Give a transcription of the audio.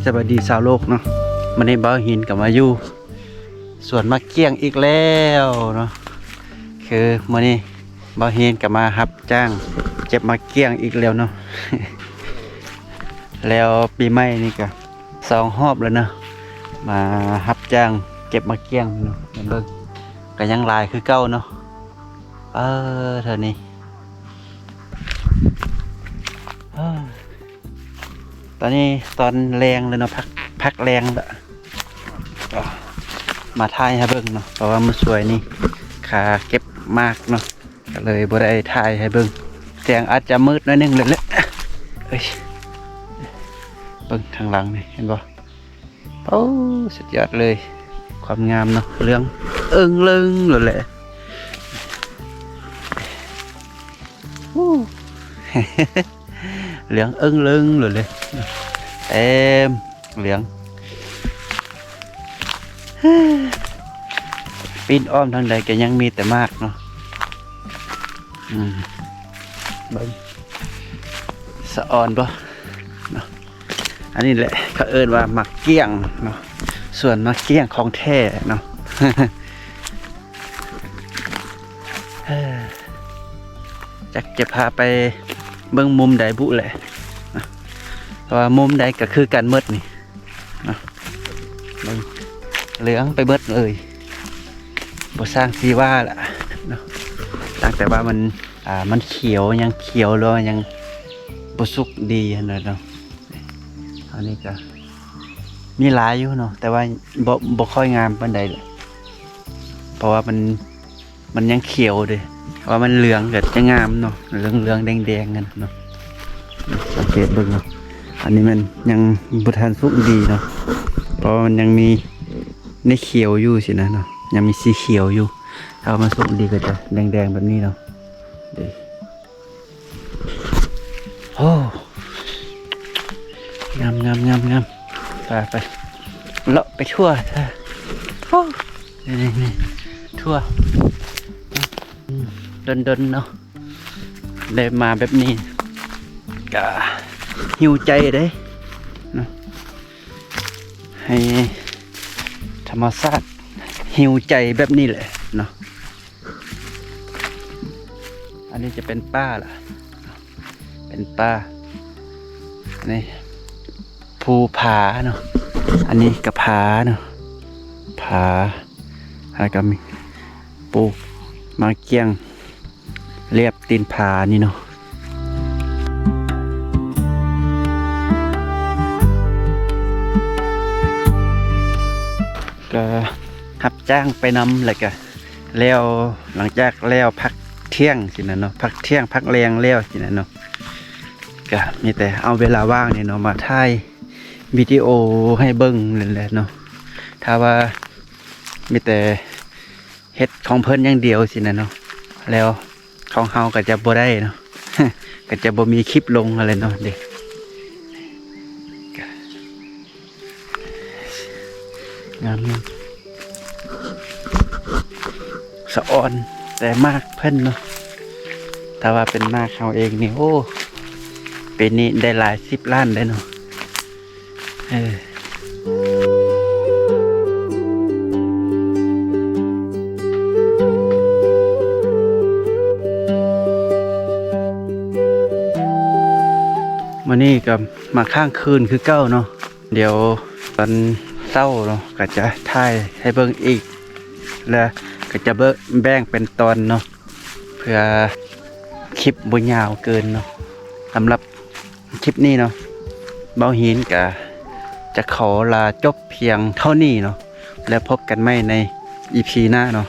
สวัสดีชาวโลกเนาะมันในบ่าวหินกับมาอยู่สวนมะเกี้ยงอีกแล้วเนาะคือมื้อนี้บ่าวหินกับมารับจ้างเก็บมะเกี้ยงอีกแล้วเนาะ แล้วปีใหม่นี่ก็2 รอบแล้วเนาะมารับจ้างเก็บมะเกี้ยงเนาะเบิ่งก็ยังหลายคือเก่าเนาะเท่านี้ตอนนี้ตอนแรงเลยเนาะพักแรงละมาถ่ายให้เบิ่งเนาะเพราะว่ามันสวยนี่ขาเก็บมากเนาะก็เลยบ่ได้ถ่ายให้เบิ่งแสงอาจจะมืดหน่อยนึงเลยแหละเอ้ยเบิ่งทางหลังนี่เห็นบ่โอ้สุดยอดเลยความงามเนาะเรื่องลึงเลยแหละ เหลืองลึงเลยเต็มเหลืองปีนอ้อมทางใดก็ยังมีแต่มากเนาะเบิ่งสะออนป่ะเนาะอันนี้แหละเขาเอิ้นว่ามักเกี้ยงเนาะส่วนมักเกี้ยงของแท้เนาะ จะพาไปเบิ่งมุมใดบุแหละเพราะว่ามุมใดก็คือการมืดนี่นะเหลืองไปเบิดเลยบ่สร้างซีว่าล่ะเนาะตั้งแต่ว่ามันเขียวยังเขียวแล้วยังบ่สุกดีนั่นเนาะอันนี้ก็มีหลายอยู่เนาะแต่ว่าบ่ค่อยงามปานใดเลยเพราะว่ามันยังเขียวเลยว่ามันเหลืองเกิดจะงามเนาะเหลืองแดงกันเนาะสังเกตเบิ่งเนาะอันนี้มันยังบุทันสุกดีเนาะเพราะมันยังมีในเขียวอยู่สินะเนาะยังมีสีเขียวอยู่ถ้ามันสุกดีก็จะแดงแบบนี้เนาะโอ้งามไปเลาะไปทั่วโอ้นี่ทั่วดนเนาะได้มาแบบนี้ก็หิวใจเด้เนาะให้ธรรมชาติหิวใจแบบนี้แหละเนาะอันนี้จะเป็นป้าล่ะเป็นป้าอันนี้ภูผาเนาะอันนี้กระผาเนาะผาแล้วก็มีปลูกมาเกี้ยงเรียบตีนผานี่เนาะก็รับจ้างไปนำเลยก็แล้วหลังจากแล้วพักเที่ยงสินะเนาะพักเที่ยงพักแรงแล้วสินะเนาะก็มีแต่เอาเวลาว่างนี่เนาะมาถ่ายวิดีโอให้เบิ่งนั่นแหละเนาะถ้าว่ามีแต่เฮ็ดของเพิ่นอย่างเดียวสินะเนาะแล้วของเฮาก็จะบ่ได้เนาะ ก็จะบ่มีคลิปลงอะไรเนาะเด็กงามสะอ่อนแต่มากเพิ่นเนาะถ้าว่าเป็นมากเฮาเองนี่โอ้ปีนี้ได้หลาย10 ล้านได้เนาะวันนี้ก็มาข้างคืนคือเก้าเนาะเดี๋ยวตอนเศร้าเนาะก็จะถ่ายให้เบิ่งอีกแล้วก็จะแบ่งเป็นตอนเนาะเพื่อคลิปบ่ยาวเกินเนาะสำหรับคลิปนี้เนาะเบาหินก็จะขอลาจบเพียงเท่านี้เนาะแล้วพบกันใหม่ใน EP หน้าเนาะ